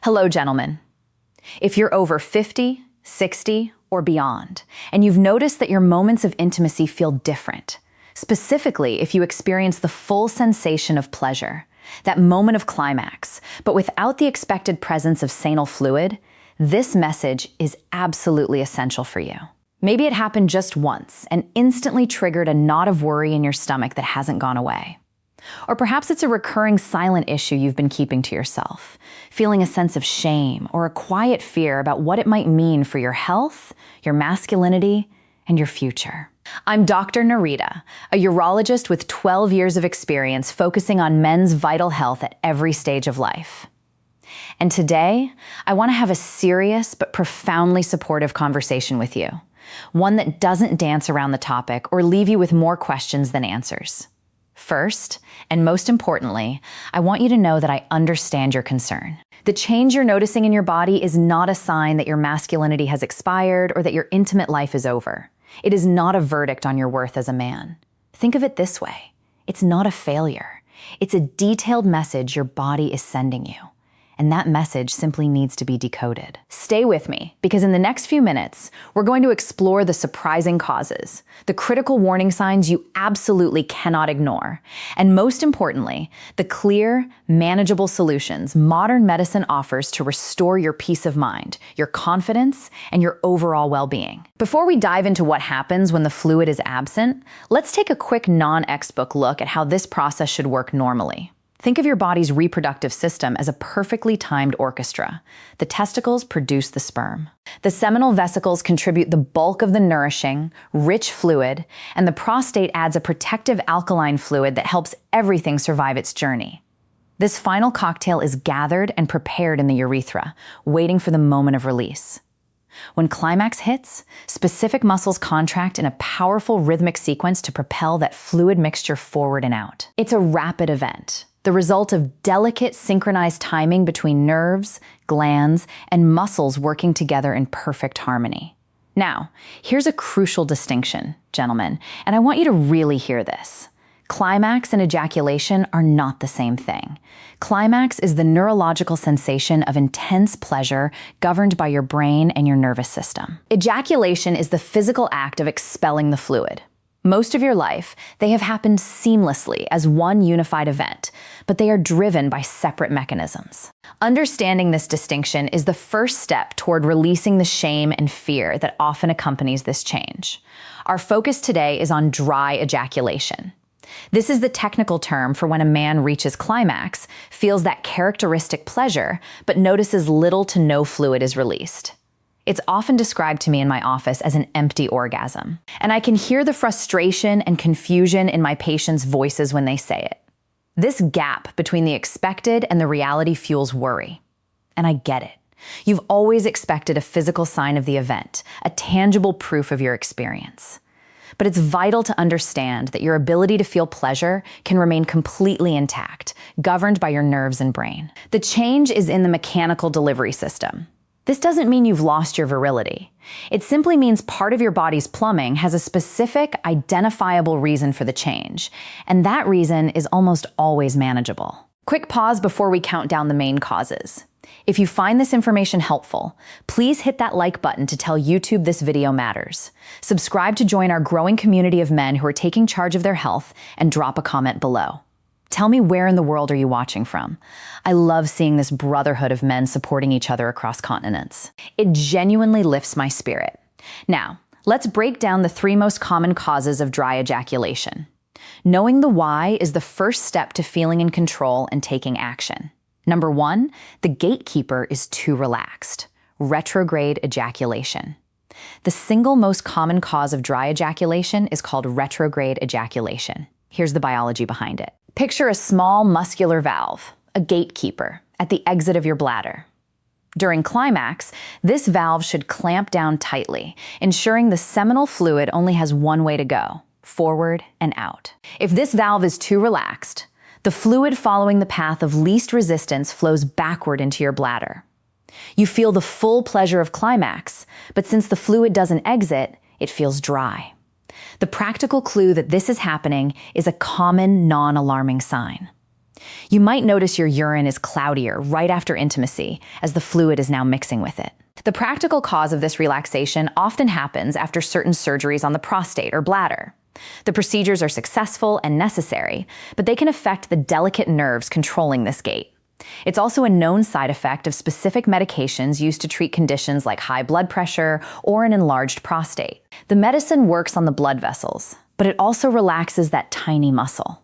Hello, gentlemen. If you're over 50, 60, or beyond, and you've noticed that your moments of intimacy feel different, specifically if you experience the full sensation of pleasure, that moment of climax, but without the expected presence of sanal fluid, this message is absolutely essential for you. Maybe it happened just once and instantly triggered a knot of worry in your stomach that hasn't gone away. Or perhaps it's a recurring silent issue you've been keeping to yourself, feeling a sense of shame or a quiet fear about what it might mean for your health, your masculinity, and your future. I'm Dr. Nerita, a urologist with 12 years of experience focusing on men's vital health at every stage of life. And today, I want to have a serious but profoundly supportive conversation with you, one that doesn't dance around the topic or leave you with more questions than answers. First, and most importantly, I want you to know that I understand your concern. The change you're noticing in your body is not a sign that your masculinity has expired or that your intimate life is over. It is not a verdict on your worth as a man. Think of it this way. It's not a failure. It's a detailed message your body is sending you. And that message simply needs to be decoded. Stay with me, because in the next few minutes, we're going to explore the surprising causes, the critical warning signs you absolutely cannot ignore, and most importantly, the clear, manageable solutions modern medicine offers to restore your peace of mind, your confidence, and your overall well-being. Before we dive into what happens when the fluid is absent, let's take a quick non-textbook look at how this process should work normally. Think of your body's reproductive system as a perfectly timed orchestra. The testicles produce the sperm. The seminal vesicles contribute the bulk of the nourishing, rich fluid, and the prostate adds a protective alkaline fluid that helps everything survive its journey. This final cocktail is gathered and prepared in the urethra, waiting for the moment of release. When climax hits, specific muscles contract in a powerful rhythmic sequence to propel that fluid mixture forward and out. It's a rapid event, the result of delicate synchronized timing between nerves, glands, and muscles working together in perfect harmony. Now, here's a crucial distinction, gentlemen, and I want you to really hear this. Climax and ejaculation are not the same thing. Climax is the neurological sensation of intense pleasure governed by your brain and your nervous system. Ejaculation is the physical act of expelling the fluid. Most of your life, they have happened seamlessly as one unified event, but they are driven by separate mechanisms. Understanding this distinction is the first step toward releasing the shame and fear that often accompanies this change. Our focus today is on dry ejaculation. This is the technical term for when a man reaches climax, feels that characteristic pleasure, but notices little to no fluid is released. It's often described to me in my office as an empty orgasm, and I can hear the frustration and confusion in my patients' voices when they say it. This gap between the expected and the reality fuels worry. And I get it. You've always expected a physical sign of the event, a tangible proof of your experience. But it's vital to understand that your ability to feel pleasure can remain completely intact, governed by your nerves and brain. The change is in the mechanical delivery system. This doesn't mean you've lost your virility. It simply means part of your body's plumbing has a specific, identifiable reason for the change, and that reason is almost always manageable. Quick pause before we count down the main causes. If you find this information helpful, please hit that like button to tell YouTube this video matters. Subscribe to join our growing community of men who are taking charge of their health, and drop a comment below. Tell me, where in the world are you watching from? I love seeing this brotherhood of men supporting each other across continents. It genuinely lifts my spirit. Now, let's break down the 3 most common causes of dry ejaculation. Knowing the why is the first step to feeling in control and taking action. Number 1, the gatekeeper is too relaxed. Retrograde ejaculation. The single most common cause of dry ejaculation is called retrograde ejaculation. Here's the biology behind it. Picture a small muscular valve, a gatekeeper, at the exit of your bladder. During climax, this valve should clamp down tightly, ensuring the seminal fluid only has one way to go, forward and out. If this valve is too relaxed, the fluid following the path of least resistance flows backward into your bladder. You feel the full pleasure of climax, but since the fluid doesn't exit, it feels dry. The practical clue that this is happening is a common, non-alarming sign. You might notice your urine is cloudier right after intimacy, as the fluid is now mixing with it. The practical cause of this relaxation often happens after certain surgeries on the prostate or bladder. The procedures are successful and necessary, but they can affect the delicate nerves controlling this gate. It's also a known side effect of specific medications used to treat conditions like high blood pressure or an enlarged prostate. The medicine works on the blood vessels, but it also relaxes that tiny muscle.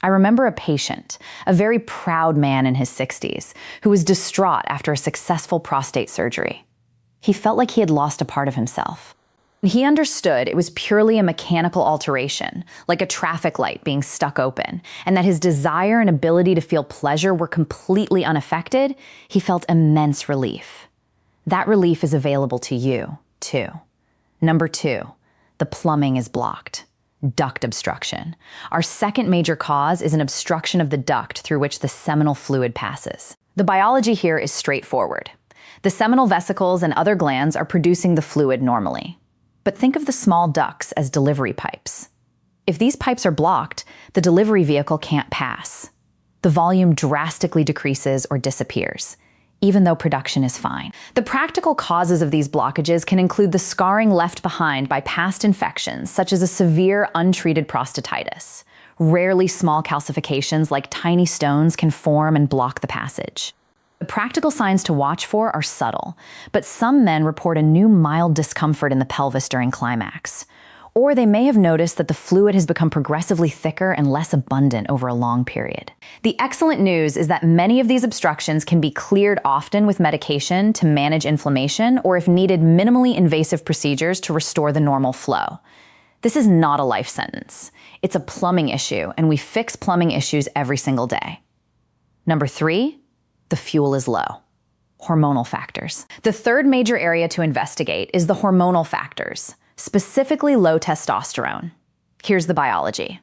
I remember a patient, a very proud man in his 60s, who was distraught after a successful prostate surgery. He felt like he had lost a part of himself. He understood it was purely a mechanical alteration, like a traffic light being stuck open, and that his desire and ability to feel pleasure were completely unaffected. He felt immense relief. That relief is available to you, too. Number 2, the plumbing is blocked. Duct obstruction. Our second major cause is an obstruction of the duct through which the seminal fluid passes. The biology here is straightforward. The seminal vesicles and other glands are producing the fluid normally. But think of the small ducts as delivery pipes. If these pipes are blocked, the delivery vehicle can't pass. The volume drastically decreases or disappears, even though production is fine. The practical causes of these blockages can include the scarring left behind by past infections, such as a severe untreated prostatitis. Rarely small calcifications like tiny stones can form and block the passage. The practical signs to watch for are subtle, but some men report a new mild discomfort in the pelvis during climax. Or they may have noticed that the fluid has become progressively thicker and less abundant over a long period. The excellent news is that many of these obstructions can be cleared often with medication to manage inflammation, or if needed, minimally invasive procedures to restore the normal flow. This is not a life sentence. It's a plumbing issue, and we fix plumbing issues every single day. Number 3, the fuel is low. Hormonal factors. The third major area to investigate is the hormonal factors, specifically low testosterone. Here's the biology.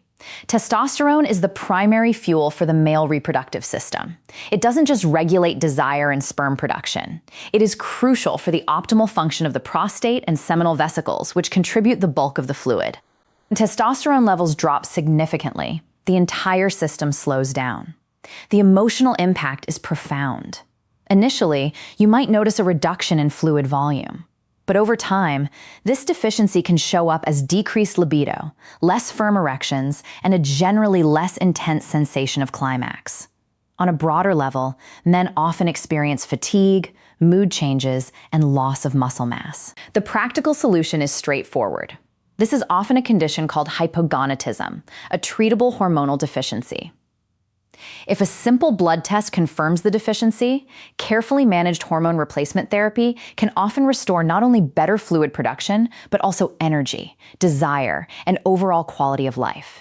Testosterone is the primary fuel for the male reproductive system. It doesn't just regulate desire and sperm production. It is crucial for the optimal function of the prostate and seminal vesicles, which contribute the bulk of the fluid. When testosterone levels drop significantly, the entire system slows down. The emotional impact is profound. Initially, you might notice a reduction in fluid volume. But over time, this deficiency can show up as decreased libido, less firm erections, and a generally less intense sensation of climax. On a broader level, men often experience fatigue, mood changes, and loss of muscle mass. The practical solution is straightforward. This is often a condition called hypogonadism, a treatable hormonal deficiency. If a simple blood test confirms the deficiency, carefully managed hormone replacement therapy can often restore not only better fluid production, but also energy, desire, and overall quality of life.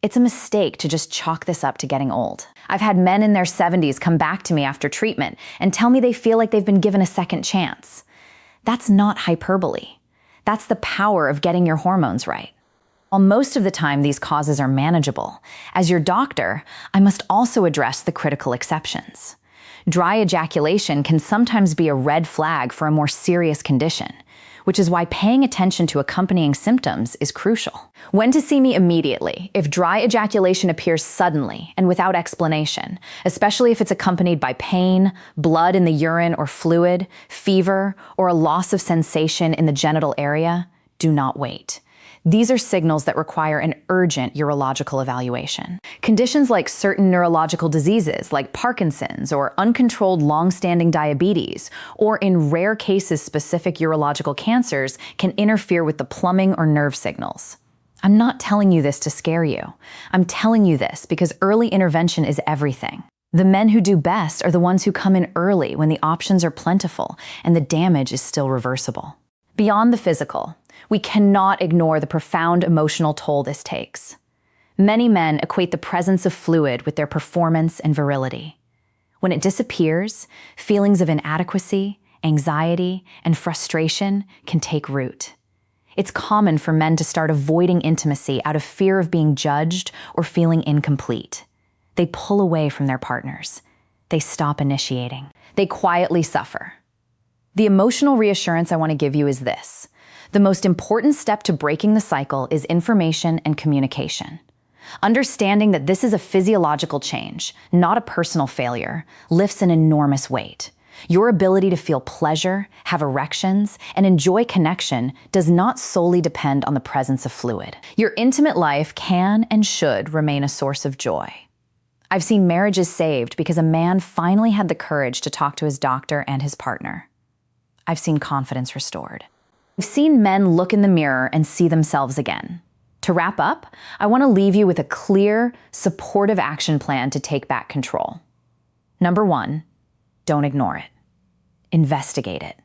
It's a mistake to just chalk this up to getting old. I've had men in their 70s come back to me after treatment and tell me they feel like they've been given a second chance. That's not hyperbole. That's the power of getting your hormones right. While most of the time these causes are manageable, as your doctor, I must also address the critical exceptions. Dry ejaculation can sometimes be a red flag for a more serious condition, which is why paying attention to accompanying symptoms is crucial. When to see me immediately if dry ejaculation appears suddenly and without explanation, especially if it's accompanied by pain, blood in the urine or fluid, fever, or a loss of sensation in the genital area, do not wait. These are signals that require an urgent urological evaluation. Conditions like certain neurological diseases like Parkinson's or uncontrolled long-standing diabetes, or in rare cases specific urological cancers, can interfere with the plumbing or nerve signals. I'm not telling you this to scare you. I'm telling you this because early intervention is everything. The men who do best are the ones who come in early when the options are plentiful and the damage is still reversible. Beyond the physical, we cannot ignore the profound emotional toll this takes. Many men equate the presence of fluid with their performance and virility. When it disappears, feelings of inadequacy, anxiety, and frustration can take root. It's common for men to start avoiding intimacy out of fear of being judged or feeling incomplete. They pull away from their partners. They stop initiating. They quietly suffer. The emotional reassurance I want to give you is this. The most important step to breaking the cycle is information and communication. Understanding that this is a physiological change, not a personal failure, lifts an enormous weight. Your ability to feel pleasure, have erections, and enjoy connection does not solely depend on the presence of fluid. Your intimate life can and should remain a source of joy. I've seen marriages saved because a man finally had the courage to talk to his doctor and his partner. I've seen confidence restored. I've seen men look in the mirror and see themselves again. To wrap up, I want to leave you with a clear, supportive action plan to take back control. Number 1, don't ignore it. Investigate it.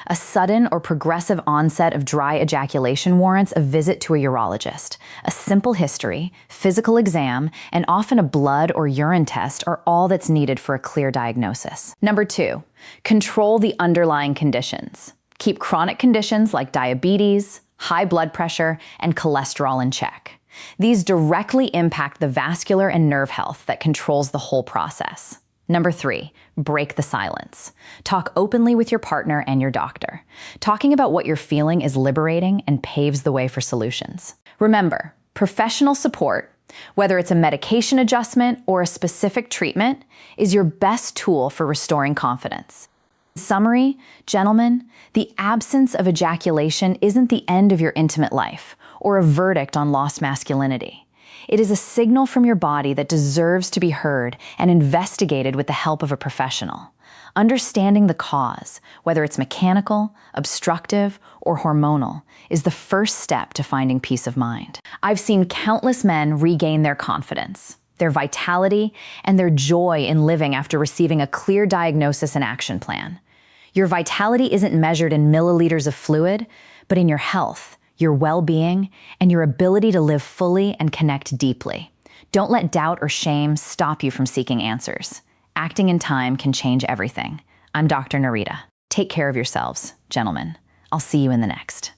A sudden or progressive onset of dry ejaculation warrants a visit to a urologist. A simple history, physical exam, and often a blood or urine test are all that's needed for a clear diagnosis. Number 2, control the underlying conditions. Keep chronic conditions like diabetes, high blood pressure, and cholesterol in check. These directly impact the vascular and nerve health that controls the whole process. Number 3, break the silence. Talk openly with your partner and your doctor. Talking about what you're feeling is liberating and paves the way for solutions. Remember, professional support, whether it's a medication adjustment or a specific treatment, is your best tool for restoring confidence. In summary, gentlemen, the absence of ejaculation isn't the end of your intimate life or a verdict on lost masculinity. It is a signal from your body that deserves to be heard and investigated with the help of a professional. Understanding the cause, whether it's mechanical, obstructive, or hormonal, is the first step to finding peace of mind. I've seen countless men regain their confidence, their vitality, and their joy in living after receiving a clear diagnosis and action plan. Your vitality isn't measured in milliliters of fluid, but in your health, your well-being, and your ability to live fully and connect deeply. Don't let doubt or shame stop you from seeking answers. Acting in time can change everything. I'm Dr. Nerita. Take care of yourselves, gentlemen. I'll see you in the next.